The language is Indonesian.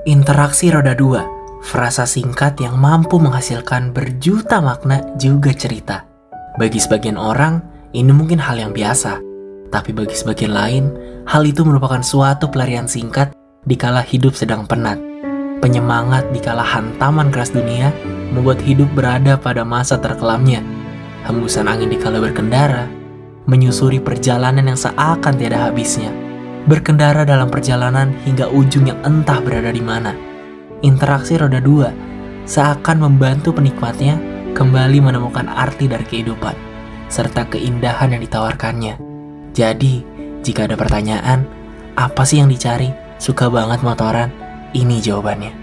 Interaksi roda 2, frasa singkat yang mampu menghasilkan berjuta makna juga cerita. Bagi sebagian orang, ini mungkin hal yang biasa. Tapi bagi sebagian lain, hal itu merupakan suatu pelarian singkat dikala hidup sedang penat. Penyemangat dikala hantaman keras dunia membuat hidup berada pada masa terkelamnya. Hembusan angin dikala berkendara, menyusuri perjalanan yang seakan tiada habisnya. Berkendara dalam perjalanan hingga ujung yang entah berada di mana. Interaksi roda 2 seakan membantu penikmatnya kembali menemukan arti dari kehidupan, serta keindahan yang ditawarkannya. Jadi, jika ada pertanyaan, apa sih yang dicari? Suka banget motoran? Ini jawabannya.